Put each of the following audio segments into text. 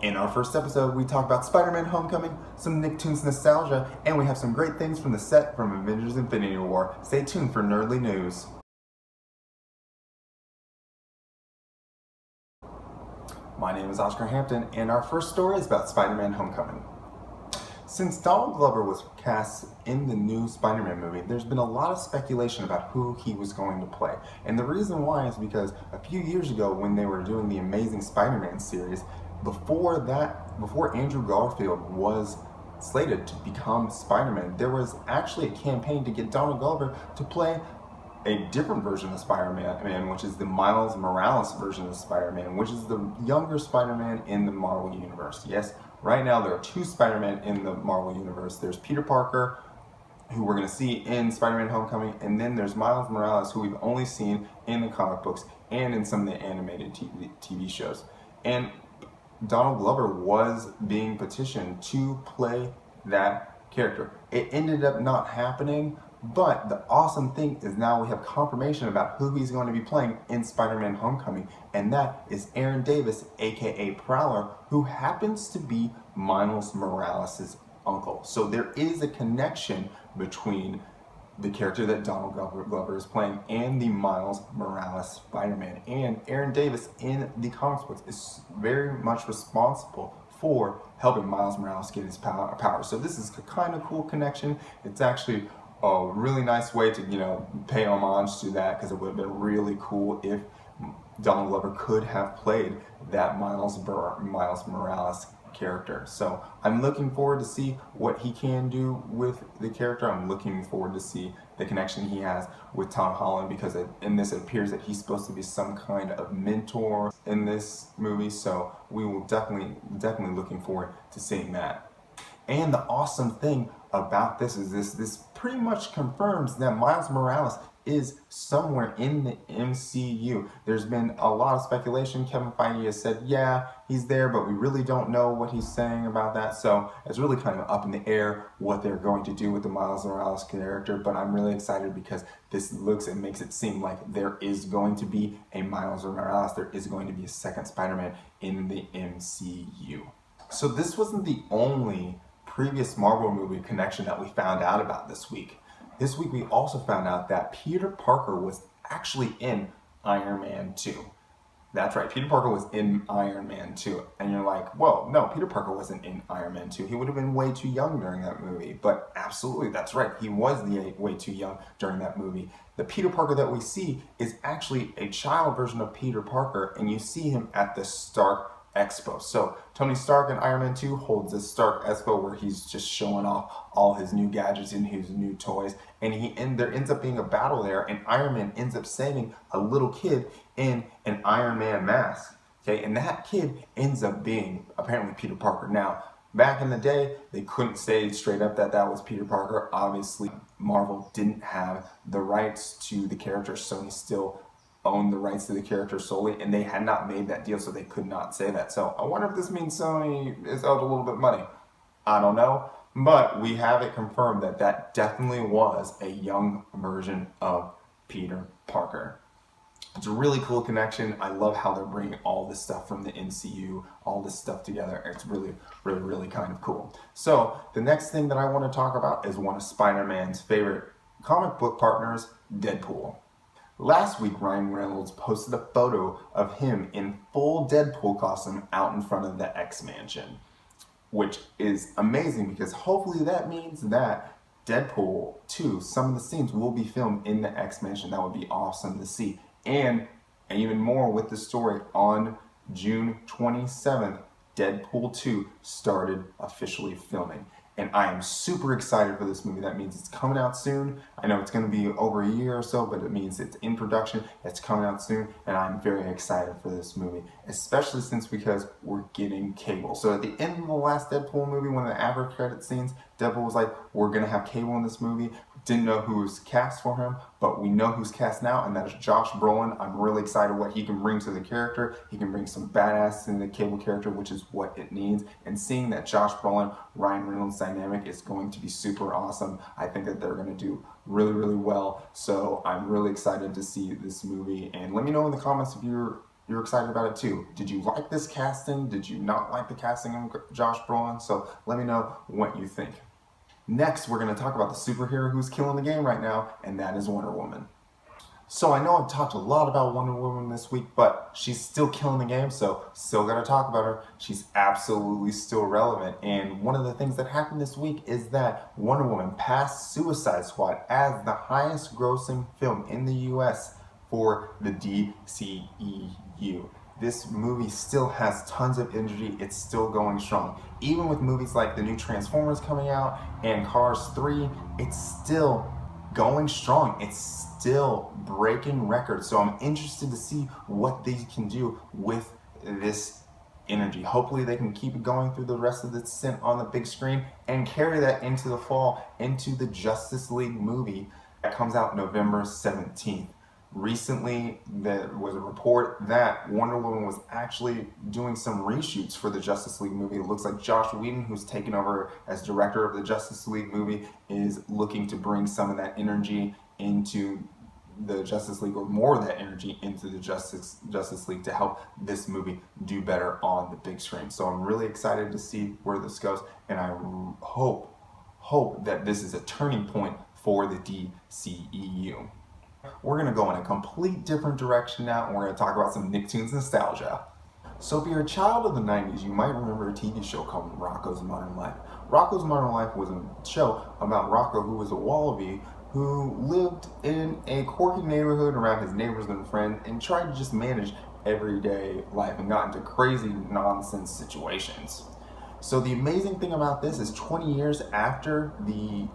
In our first episode, we talk about Spider-Man Homecoming, some Nicktoons nostalgia, and we have some great things from the set from Avengers Infinity War. Stay tuned for nerdly news. My name is Oscar Hampton, and our first story is about Spider-Man Homecoming. Since Donald Glover was cast in the new Spider-Man movie, there's been a lot of speculation about who he was going to play. And the reason why is because a few years ago when they were doing the Amazing Spider-Man series, before Andrew Garfield was slated to become Spider-Man, there was actually a campaign to get Donald Glover to play a different version of Spider-Man, which is the Miles Morales version of Spider-Man, which is the younger Spider-Man in the Marvel Universe. Yes, right now there are two Spider-Man in the Marvel Universe. There's Peter Parker, who we're going to see in Spider-Man Homecoming, and then there's Miles Morales, who we've only seen in the comic books and in some of the animated TV shows. And Donald Glover was being petitioned to play that character. It ended up not happening, but the awesome thing is now we have confirmation about who he's going to be playing in Spider-Man Homecoming, and that is Aaron Davis, aka Prowler, who happens to be Miles Morales' uncle. So there is a connection between the character that Donald Glover is playing and the Miles Morales Spider-Man. And Aaron Davis in the comics books is very much responsible for helping Miles Morales get his power. So this is a kind of cool connection. It's actually a really nice way to, pay homage to that, because it would have been really cool if Donald Glover could have played that Miles Morales character. So I'm looking forward to see what he can do with the character. I'm looking forward to see the connection he has with Tom Holland, because in this it appears that he's supposed to be some kind of mentor in this movie. So we will definitely looking forward to seeing that. And the awesome thing about this is this pretty much confirms that Miles Morales is somewhere in the MCU. There's been a lot of speculation. Kevin Feige has said, yeah, he's there, but we really don't know what he's saying about that. So it's really kind of up in the air what they're going to do with the Miles Morales character. But I'm really excited because this looks and makes it seem like there is going to be a Miles Morales. There is going to be a second Spider-Man in the MCU. So this wasn't the only previous Marvel movie connection that we found out about this week. This week we also found out that Peter Parker was actually in Iron Man 2. That's right, Peter Parker was in Iron Man 2. And you're like, well, no, Peter Parker wasn't in Iron Man 2. He would have been way too young during that movie. But absolutely, that's right, he was way too young during that movie. The Peter Parker that we see is actually a child version of Peter Parker, and you see him at the Stark Expo. So Tony Stark in Iron Man 2 holds this Stark Expo where he's just showing off all his new gadgets and his new toys, and there ends up being a battle there, and Iron Man ends up saving a little kid in an Iron Man mask. Okay, and that kid ends up being apparently Peter Parker. Now, back in the day, they couldn't say straight up that that was Peter Parker. Obviously, Marvel didn't have the rights to the character. Sony still owned the rights to the character solely, and they had not made that deal, so they could not say that. So I wonder if this means Sony is owed a little bit of money. I don't know, but we have it confirmed that that definitely was a young version of Peter Parker. It's a really cool connection. I love how they're bringing all this stuff from the MCU, all this stuff together. It's really kind of cool. So the next thing that I want to talk about is one of Spider-Man's favorite comic book partners, Deadpool. Last week, Ryan Reynolds posted a photo of him in full Deadpool costume out in front of the X-Mansion, which is amazing because hopefully that means that Deadpool 2, some of the scenes will be filmed in the X-Mansion. That would be awesome to see. And even more with the story, on June 27th, Deadpool 2 started officially filming. And I am super excited for this movie. That means it's coming out soon. I know it's going to be over a year or so, but it means it's in production, it's coming out soon, and I'm very excited for this movie, especially because we're getting Cable. So at the end of the last Deadpool movie, one of the after credit scenes, Deadpool was like, we're going to have Cable in this movie. Didn't know who was cast for him, but we know who's cast now, and that is Josh Brolin. I'm really excited what he can bring to the character. He can bring some badass in the Cable character, which is what it needs. And seeing that Josh Brolin, Ryan Reynolds dynamic is going to be super awesome. I think that they're going to do really well. So I'm really excited to see this movie. And let me know in the comments if you're you're excited about it too. Did you like this casting? Did you not like the casting of Josh Brolin? So let me know what you think. Next, we're going to talk about the superhero who's killing the game right now, and that is Wonder Woman. So I know I've talked a lot about Wonder Woman this week, but she's still killing the game, so still gotta talk about her. She's absolutely still relevant. And one of the things that happened this week is that Wonder Woman passed Suicide Squad as the highest grossing film in the US for the DCEU. This movie still has tons of energy. It's still going strong. Even with movies like the new Transformers coming out and Cars 3, it's still going strong. It's still breaking records. So I'm interested to see what they can do with this energy. Hopefully they can keep it going through the rest of the stint on the big screen and carry that into the fall, into the Justice League movie that comes out November 17th. Recently, there was a report that Wonder Woman was actually doing some reshoots for the Justice League movie. It looks like Joss Whedon, who's taken over as director of the Justice League movie, is looking to bring some of that energy into the Justice League, or more of that energy into the Justice League, to help this movie do better on the big screen. So I'm really excited to see where this goes, and I hope that this is a turning point for the DCEU. We're going to go in a complete different direction now, and we're going to talk about some Nicktoons nostalgia. So if you're a child of the 90s, you might remember a TV show called Rocko's Modern Life. Rocko's Modern Life was a show about Rocko, who was a wallaby who lived in a quirky neighborhood around his neighbors and friends and tried to just manage everyday life and got into crazy nonsense situations. So the amazing thing about this is 20 years after the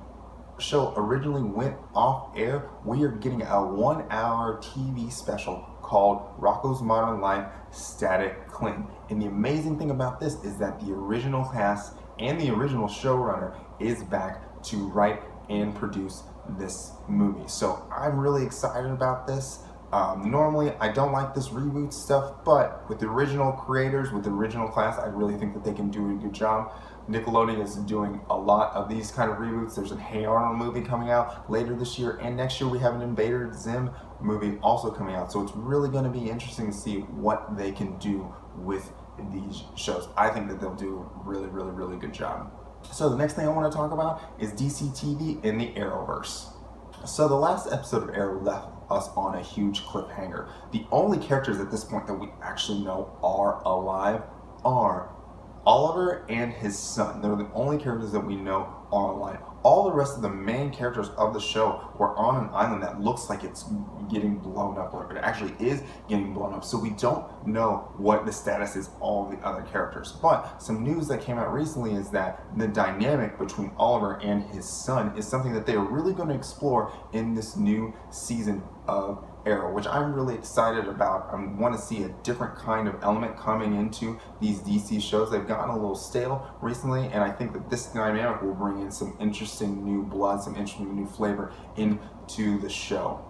show originally went off air, we are getting a 1-hour TV special called Rocko's Modern Life Static Cling. And the amazing thing about this is that the original cast and the original showrunner is back to write and produce this movie. So I'm really excited about this. Normally I don't like this reboot stuff, but with the original creators, with the original cast, I really think that they can do a good job. Nickelodeon is doing a lot of these kind of reboots. There's a Hey Arnold movie coming out later this year, and next year we have an Invader Zim movie also coming out. So it's really going to be interesting to see what they can do with these shows. I think that they'll do a really good job. So the next thing I want to talk about is DC TV in the Arrowverse. So the last episode of Arrow left us on a huge cliffhanger. The only characters at this point that we actually know are alive are Oliver and his son. They're the only characters that we know are alive. All the rest of the main characters of the show were on an island that looks like it's getting blown up, or it actually is getting blown up. So we don't know what the status is of all the other characters. But some news that came out recently is that the dynamic between Oliver and his son is something that they are really going to explore in this new season of Arrow, which I'm really excited about. I want to see a different kind of element coming into these DC shows. They've gotten a little stale recently, and I think that this dynamic will bring in some interesting new blood, some interesting new flavor into the show.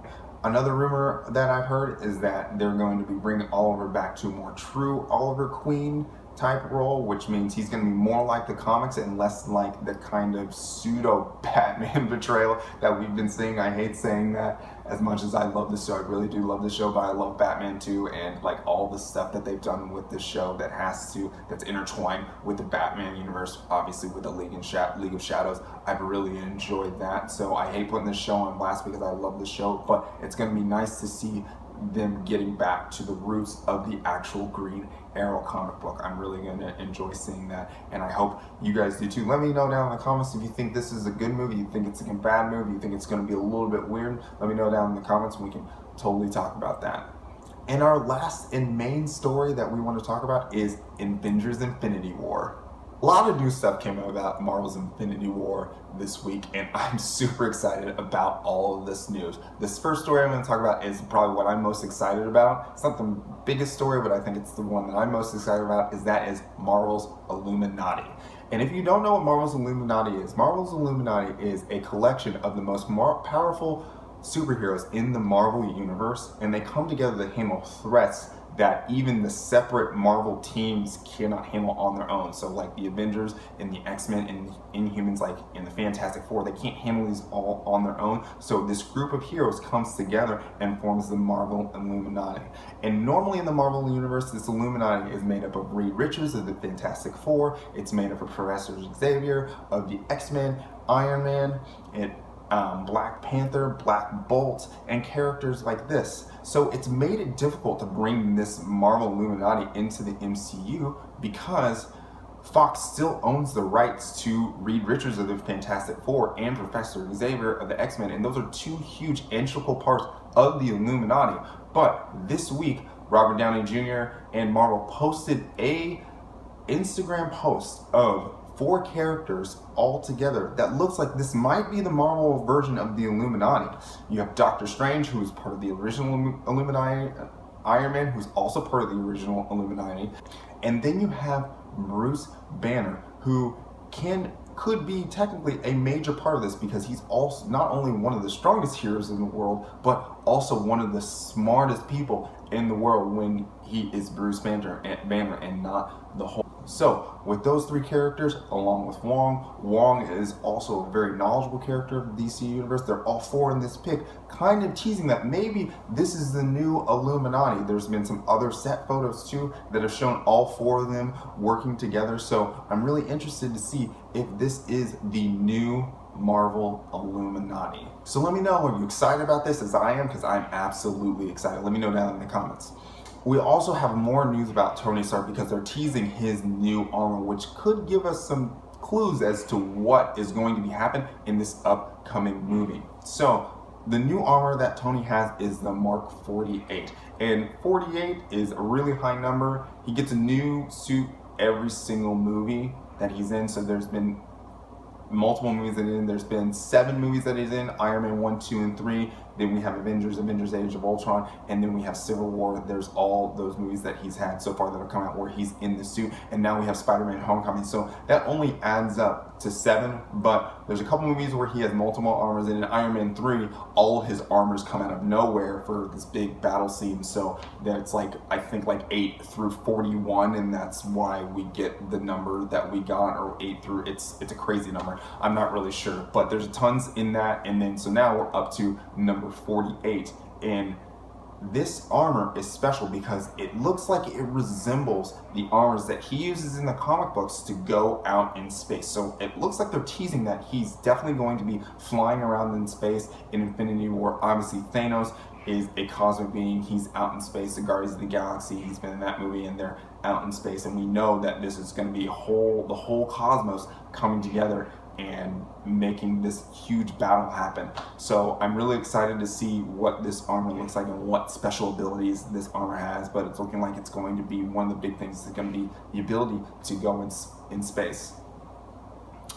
Another rumor that I've heard is that they're going to be bringing Oliver back to a more true Oliver Queen type role, which means he's going to be more like the comics and less like the kind of pseudo Batman betrayal that we've been seeing. I hate saying that as much as I love the show. I really do love the show, but I love Batman too, and like all the stuff that they've done with this show that's intertwined with the Batman universe, obviously with the League of Shadows. I've really enjoyed that. So I hate putting this show on blast because I love the show, but it's going to be nice to see them getting back to the roots of the actual Green Arrow comic book. I'm really going to enjoy seeing that, and I hope you guys do too. Let me know down in the comments if you think this is a good movie, you think it's a bad movie, you think it's going to be a little bit weird. Let me know down in the comments and we can totally talk about that. And our last and main story that we want to talk about is Avengers Infinity War. A lot of new stuff came out about Marvel's Infinity War this week, and I'm super excited about all of this news. This first story I'm going to talk about is probably what I'm most excited about. It's not the biggest story, but I think it's the one that I'm most excited about, is Marvel's Illuminati. And if you don't know what Marvel's Illuminati is a collection of the most powerful superheroes in the Marvel universe, and they come together to handle threats that even the separate Marvel teams cannot handle on their own. So like the Avengers and the X-Men and the Inhumans, like in the Fantastic Four, they can't handle these all on their own. So this group of heroes comes together and forms the Marvel Illuminati. And normally in the Marvel universe, this Illuminati is made up of Reed Richards of the Fantastic Four. It's made up of Professor Xavier of the X-Men, Iron Man, and Black Panther, Black Bolt, and characters like this. So it's made it difficult to bring this Marvel Illuminati into the MCU because Fox still owns the rights to Reed Richards of the Fantastic Four and Professor Xavier of the X-Men, and those are two huge integral parts of the Illuminati. But this week, Robert Downey Jr. and Marvel posted a Instagram post of 4 characters all together that looks like this might be the Marvel version of the Illuminati. You have Doctor Strange, who is part of the original Illuminati, Iron Man, who's also part of the original Illuminati, and then you have Bruce Banner, who could be technically a major part of this because he's also not only one of the strongest heroes in the world, but also one of the smartest people in the world when he is Bruce Banner and not the whole. So with those 3 characters, along with Wong is also a very knowledgeable character of the DC universe. They're all 4 in this pick, kind of teasing that maybe this is the new Illuminati. There's been some other set photos too that have shown all 4 of them working together. So I'm really interested to see if this is the new Marvel Illuminati. So let me know, are you excited about this as I am? Because I'm absolutely excited. Let me know down in the comments. We also have more news about Tony Stark because they're teasing his new armor, which could give us some clues as to what is going to be happening in this upcoming movie. So the new armor that Tony has is the Mark 48, and 48 is a really high number. He gets a new suit every single movie that he's in. So there's been multiple movies that he's in. There's been 7 movies that he's in: Iron Man 1, 2, and 3. Then we have Avengers Age of Ultron, and then we have Civil War. There's all those movies that he's had so far that have come out where he's in the suit, and now we have Spiderman Homecoming. So that only adds up to 7, but there's a couple movies where he has multiple armors, and in Iron Man 3, all of his armors come out of nowhere for this big battle scene. So that's like, I think like 8 through 41, and that's why we get the number that we got, or 8 through, it's a crazy number. I'm not really sure, but there's tons in that, and then so now we're up to number 48, and this armor is special because it looks like it resembles the armors that he uses in the comic books to go out in space. So it looks like they're teasing that he's definitely going to be flying around in space in Infinity War. Obviously Thanos is a cosmic being, he's out in space. The Guardians of the Galaxy, he's been in that movie, and they're out in space, and we know that this is going to be the whole cosmos coming together and making this huge battle happen. So I'm really excited to see what this armor looks like and what special abilities this armor has, but it's looking like it's going to be one of the big things is going to be the ability to go in space.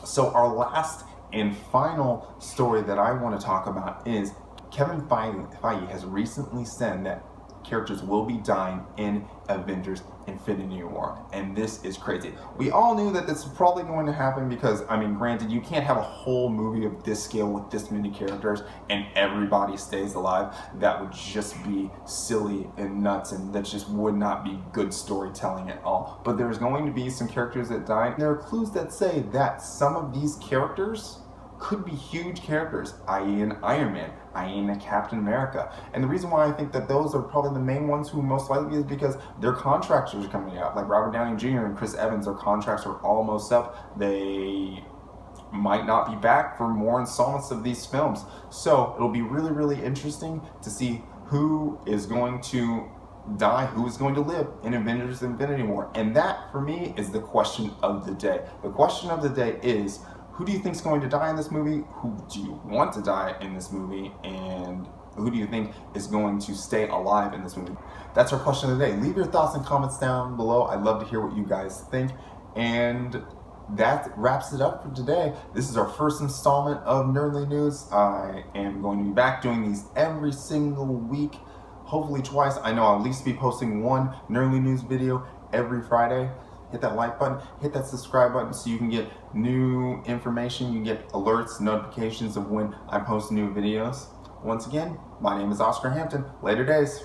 So our last and final story that I want to talk about is Kevin Feige has recently said that characters will be dying in Avengers Infinity War, and this is crazy. We all knew that this was probably going to happen because, I mean, granted, you can't have a whole movie of this scale with this many characters and everybody stays alive. That would just be silly and nuts, and that just would not be good storytelling at all. But there's going to be some characters that die. There are clues that say that some of these characters could be huge characters, i.e. an Iron Man, i.e. a Captain America. And the reason why I think that those are probably the main ones who most likely is because their contracts are coming out. Like Robert Downey Jr. and Chris Evans, their contracts are almost up. They might not be back for more installments of these films. So it'll be really, really interesting to see who is going to die, who is going to live in Avengers Infinity War. And that, for me, is the question of the day. The question of the day is, who do you think is going to die in this movie? Who do you want to die in this movie? And who do you think is going to stay alive in this movie? That's our question of the day. Leave your thoughts and comments down below. I'd love to hear what you guys think. And that wraps it up for today. This is our first installment of Nerdly News. I am going to be back doing these every single week, hopefully twice. I know I'll at least be posting one Nerdly News video every Friday. Hit that like button, hit that subscribe button so you can get new information. You can get alerts, notifications of when I post new videos. Once again, my name is Oscar Hampton. Later days.